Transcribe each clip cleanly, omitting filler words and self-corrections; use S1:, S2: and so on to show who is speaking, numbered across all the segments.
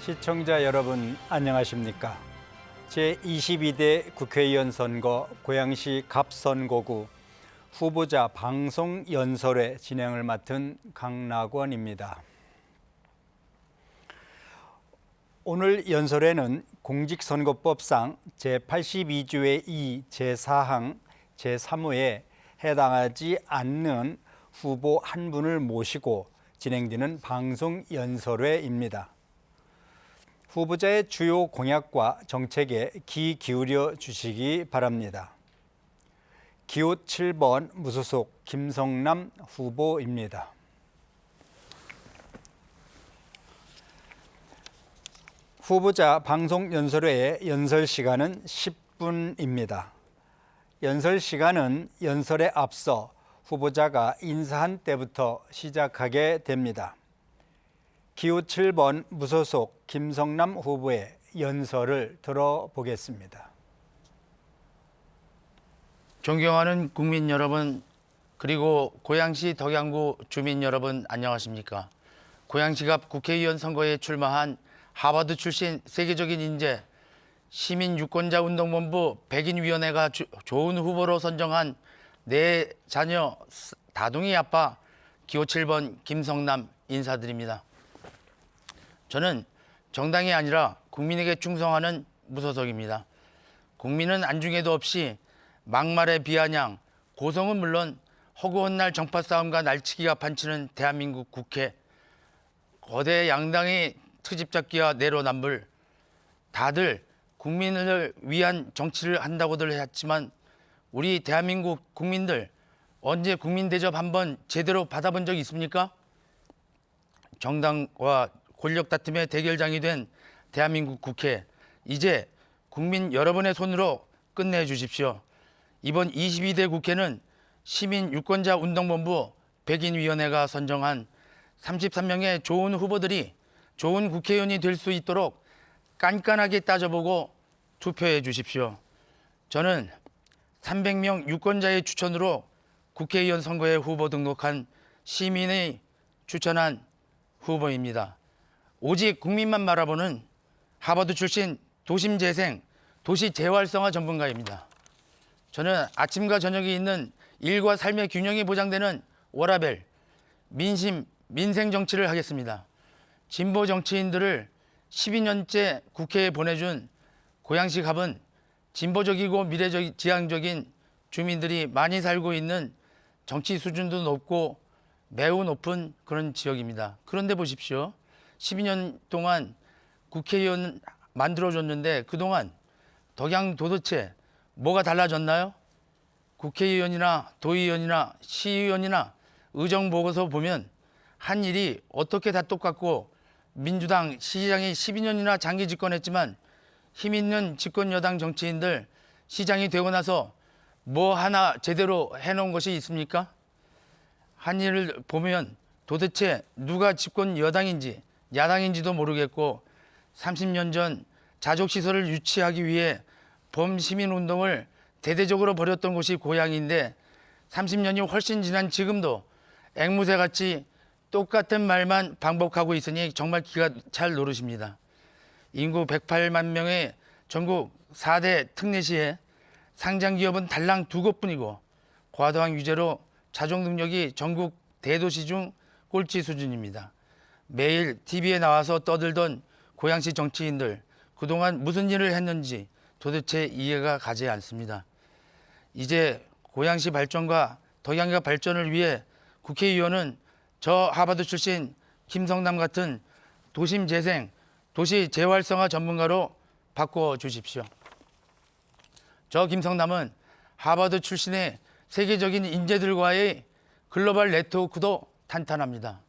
S1: 시청자 여러분 안녕하십니까? 제22대 국회의원 선거 고양시 갑선거구 후보자 방송 연설회 진행을 맡은 강낙원입니다. 오늘 연설회는 공직선거법상 제82조의 2 제4항 제3호에 해당하지 않는 후보 한 분을 모시고 진행되는 방송 연설회입니다. 후보자의 주요 공약과 정책에 귀 기울여 주시기 바랍니다. 기호 7번 무소속 김성남 후보입니다. 후보자 방송 연설회의 연설 시간은 10분입니다. 연설 시간은 연설에 앞서 후보자가 인사한 때부터 시작하게 됩니다. 기호 7번 무소속 김성남 후보의 연설을 들어보겠습니다.
S2: 존경하는 국민 여러분, 그리고 고양시 덕양구 주민 여러분 안녕하십니까? 고양시갑 국회의원 선거에 출마한 하버드 출신 세계적인 인재 시민유권자운동본부 백인위원회가 좋은 후보로 선정한 내 자녀 다둥이 아빠 기호 7번 김성남 인사드립니다. 저는 정당이 아니라 국민에게 충성하는 무소속입니다. 국민은 안중에도 없이 막말의 비아냥, 고성은 물론 허구한 날 정파 싸움과 날치기가 판치는 대한민국 국회, 거대 양당의 트집잡기와 내로남불, 다들 국민을 위한 정치를 한다고들 했지만 우리 대한민국 국민들 언제 국민 대접 한번 제대로 받아본 적 있습니까? 정당과 권력 다툼의 대결장이 된 대한민국 국회, 이제 국민 여러분의 손으로 끝내주십시오. 이번 22대 국회는 시민유권자운동본부 백인위원회가 선정한 33명의 좋은 후보들이 좋은 국회의원이 될 수 있도록 깐깐하게 따져보고 투표해 주십시오. 저는 300명 유권자의 추천으로 국회의원 선거에 후보 등록한 시민의 추천한 후보입니다. 오직 국민만 바라보는 하버드 출신 도심재생, 도시재활성화 전문가입니다. 저는 아침과 저녁이 있는 일과 삶의 균형이 보장되는 워라밸, 민심, 민생 정치를 하겠습니다. 진보 정치인들을 12년째 국회에 보내준 고양시 갑은 진보적이고 미래지향적인 주민들이 많이 살고 있는 정치 수준도 높고 매우 높은 그런 지역입니다. 그런데 보십시오. 12년 동안 국회의원 만들어줬는데 그동안 덕양 도대체 뭐가 달라졌나요? 국회의원이나 도의원이나 시의원이나 의정보고서 보면 한 일이 어떻게 다 똑같고 민주당 시장이 12년이나 장기 집권했지만 힘있는 집권 여당 정치인들 시장이 되고 나서 뭐 하나 제대로 해놓은 것이 있습니까? 한 일을 보면 도대체 누가 집권 여당인지 야당인지도 모르겠고 30년 전 자족시설을 유치하기 위해 범시민운동을 대대적으로 벌였던 곳이 고양인데 30년이 훨씬 지난 지금도 앵무새같이 똑같은 말만 반복하고 있으니 정말 기가 잘 노릇입니다. 인구 108만 명의 전국 4대 특례시에 상장기업은 달랑 2곳뿐이고 과도한 규제로 자족 능력이 전국 대도시 중 꼴찌 수준입니다. 매일 TV에 나와서 떠들던 고양시 정치인들 그동안 무슨 일을 했는지 도대체 이해가 가지 않습니다. 이제 고양시 발전과 덕양가 발전을 위해 국회의원은 저 하버드 출신 김성남 같은 도심재생, 도시재활성화 전문가로 바꿔주십시오. 저 김성남은 하버드 출신의 세계적인 인재들과의 글로벌 네트워크도 탄탄합니다.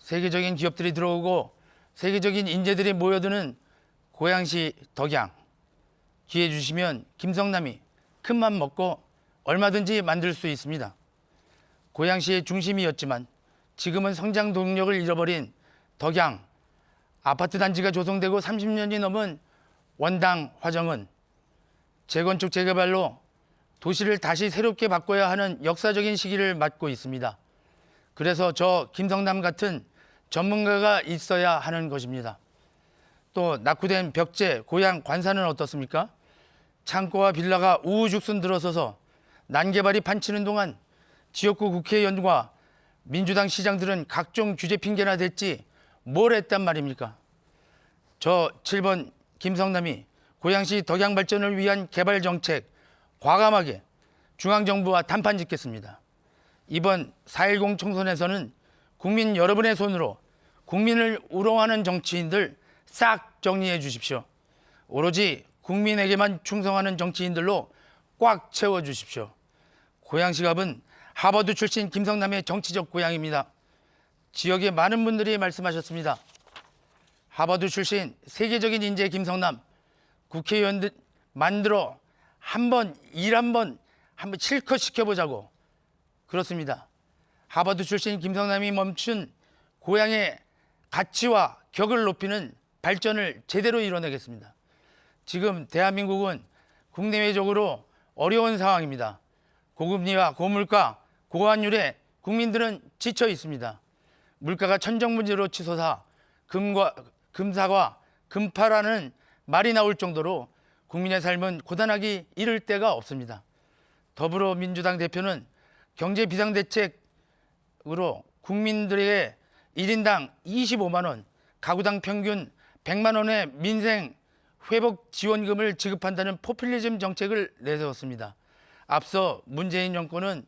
S2: 세계적인 기업들이 들어오고 세계적인 인재들이 모여드는 고양시 덕양, 기회 주시면 김성남이 큰맘 먹고 얼마든지 만들 수 있습니다. 고양시의 중심이었지만 지금은 성장 동력을 잃어버린 덕양, 아파트 단지가 조성되고 30년이 넘은 원당 화정은 재건축 재개발로 도시를 다시 새롭게 바꿔야 하는 역사적인 시기를 맞고 있습니다. 그래서 저 김성남 같은 전문가가 있어야 하는 것입니다. 또 낙후된 벽제, 고향 관사는 어떻습니까? 창고와 빌라가 우후죽순 들어서서 난개발이 판치는 동안 지역구 국회의원과 민주당 시장들은 각종 규제 핑계나 댔지 뭘 했단 말입니까? 저 7번 김성남이 고양시 덕양 발전을 위한 개발 정책 과감하게 중앙정부와 단판 짓겠습니다. 이번 4.10 총선에서는 국민 여러분의 손으로 국민을 우롱하는 정치인들 싹 정리해 주십시오. 오로지 국민에게만 충성하는 정치인들로 꽉 채워 주십시오. 고양시갑은 하버드 출신 김성남의 정치적 고향입니다. 지역의 많은 분들이 말씀하셨습니다. 하버드 출신 세계적인 인재 김성남, 국회의원들 만들어 일 한번 실컷 시켜보자고. 그렇습니다. 하버드 출신 김성남이 멈춘 고향의 가치와 격을 높이는 발전을 제대로 이뤄내겠습니다. 지금 대한민국은 국내외적으로 어려운 상황입니다. 고금리와 고물가, 고환율에 국민들은 지쳐 있습니다. 물가가 천정문제로 치솟아 금사과 금파라는 말이 나올 정도로 국민의 삶은 고단하기 이를 데가 없습니다. 더불어민주당 대표는 경제 비상대책으로 국민들에게 1인당 25만 원, 가구당 평균 100만 원의 민생 회복 지원금을 지급한다는 포퓰리즘 정책을 내세웠습니다. 앞서 문재인 정권은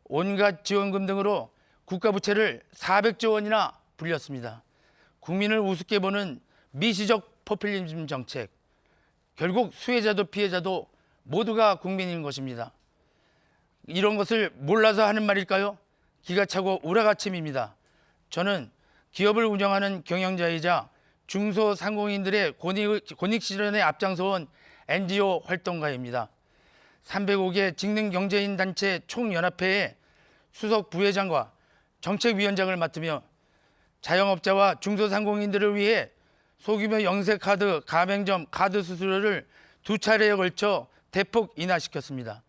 S2: 온갖 지원금 등으로 국가 부채를 400조 원이나 불렸습니다. 국민을 우습게 보는 미시적 포퓰리즘 정책. 결국 수혜자도 피해자도 모두가 국민인 것입니다. 이런 것을 몰라서 하는 말일까요? 기가 차고 우라가침입니다. 저는 기업을 운영하는 경영자이자 중소상공인들의 권익 실현에 앞장서온 NGO 활동가입니다. 305개 직능경제인 단체 총연합회의 수석 부회장과 정책위원장을 맡으며 자영업자와 중소상공인들을 위해 소규모 영세카드, 가맹점, 카드 수수료를 2차례에 걸쳐 대폭 인하시켰습니다.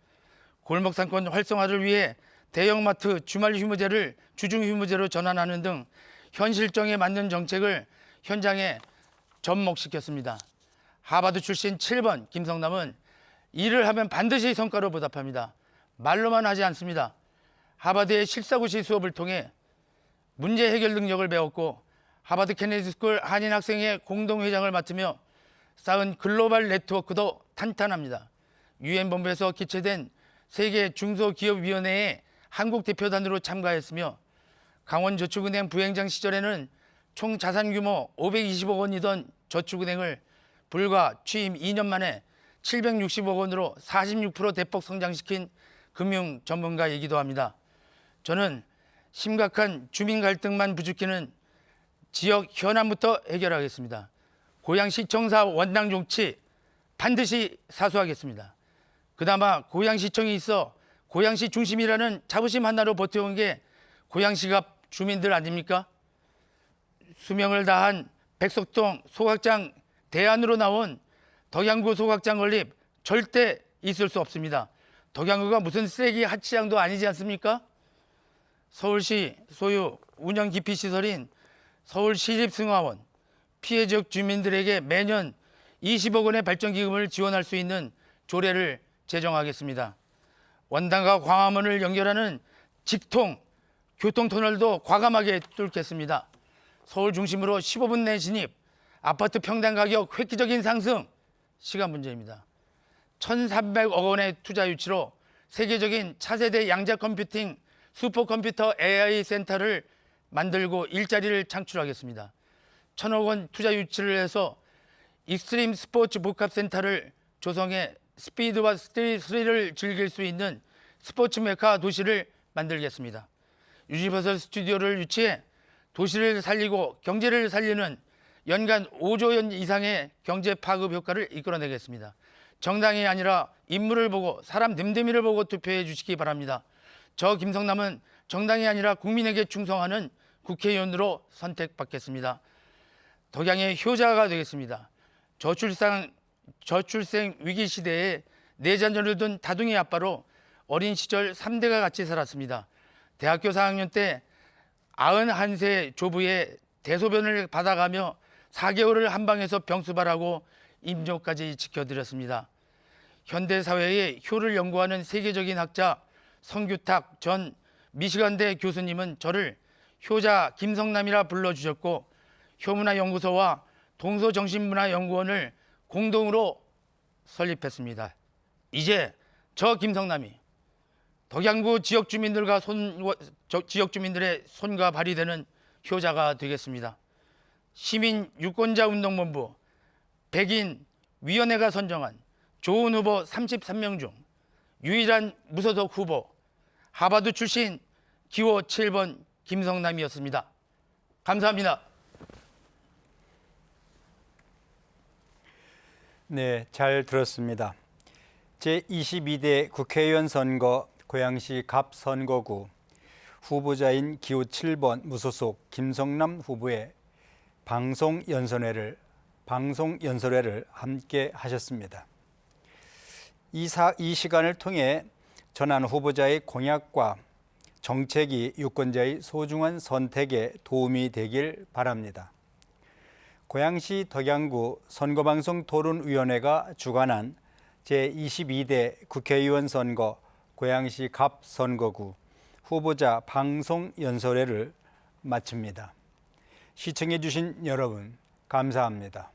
S2: 골목상권 활성화를 위해 대형마트 주말 휴무제를 주중 휴무제로 전환하는 등 현실정에 맞는 정책을 현장에 접목시켰습니다. 하버드 출신 7번 김성남은 일을 하면 반드시 성과로 보답합니다. 말로만 하지 않습니다. 하버드의 실사고시 수업을 통해 문제 해결 능력을 배웠고 하버드 케네디 스쿨 한인 학생회 공동회장을 맡으며 쌓은 글로벌 네트워크도 탄탄합니다. 유엔 본부에서 기체된 세계 중소기업위원회에 한국 대표단으로 참가했으며 강원저축은행 부행장 시절에는 총 자산 규모 520억 원이던 저축은행을 불과 취임 2년 만에 760억 원으로 46% 대폭 성장시킨 금융 전문가이기도 합니다. 저는 심각한 주민 갈등만 부추기는 지역 현안부터 해결하겠습니다. 고양시청사 원당 정치 반드시 사수하겠습니다. 그나마 고양시청이 있어 고양시 중심이라는 자부심 하나로 버텨온 게 고양시갑 주민들 아닙니까? 수명을 다한 백석동 소각장 대안으로 나온 덕양구 소각장 건립 절대 있을 수 없습니다. 덕양구가 무슨 쓰레기 하치장도 아니지 않습니까? 서울시 소유 운영 기피 시설인 서울시립승하원 피해 지역 주민들에게 매년 20억 원의 발전기금을 지원할 수 있는 조례를 제정하겠습니다. 원당과 광화문을 연결하는 직통 교통터널도 과감하게 뚫겠습니다. 서울 중심으로 15분 내 진입, 아파트 평당 가격 획기적인 상승, 시간 문제입니다. 1,300억 원의 투자 유치로 세계적인 차세대 양자 컴퓨팅 슈퍼컴퓨터 AI 센터를 만들고 일자리를 창출하겠습니다. 1,000억 원 투자 유치를 해서 익스트림 스포츠 복합센터를 조성해 스피드와 스릴을 즐길 수 있는 스포츠 메카 도시를 만들겠습니다. 유니버설 스튜디오를 유치해 도시를 살리고 경제를 살리는 연간 5조 원 이상의 경제 파급 효과를 이끌어내겠습니다. 정당이 아니라 인물을 보고 사람 됨됨이를 보고 투표해 주시기 바랍니다. 저 김성남은 정당이 아니라 국민에게 충성하는 국회의원으로 선택받겠습니다. 덕양의 효자가 되겠습니다. 저출생 위기 시대에 4자녀를 둔 다둥이 아빠로 어린 시절 3대가 같이 살았습니다. 대학교 4학년 때 91세 조부의 대소변을 받아가며 4개월을 한방에서 병수발하고 임종까지 지켜드렸습니다. 현대사회의 효를 연구하는 세계적인 학자 성규탁 전 미시간대 교수님은 저를 효자 김성남이라 불러주셨고 효문화연구소와 동서정신문화연구원을 공동으로 설립했습니다. 이제 저 김성남이 덕양구 지역주민들의 손과 발이 되는 효자가 되겠습니다. 시민 유권자운동본부 백인 위원회가 선정한 좋은 후보 33명 중 유일한 무소속 후보 하버드 출신 기호 7번 김성남이었습니다. 감사합니다.
S1: 네, 잘 들었습니다. 제22대 국회의원 선거 고양시 갑선거구 후보자인 기호 7번 무소속 김성남 후보의 방송 연설회를 함께 하셨습니다. 이 시간을 통해 전한 후보자의 공약과 정책이 유권자의 소중한 선택에 도움이 되길 바랍니다. 고양시 덕양구 선거방송 토론위원회가 주관한 제22대 국회의원 선거 고양시 갑선거구 후보자 방송 연설회를 마칩니다. 시청해 주신 여러분 감사합니다.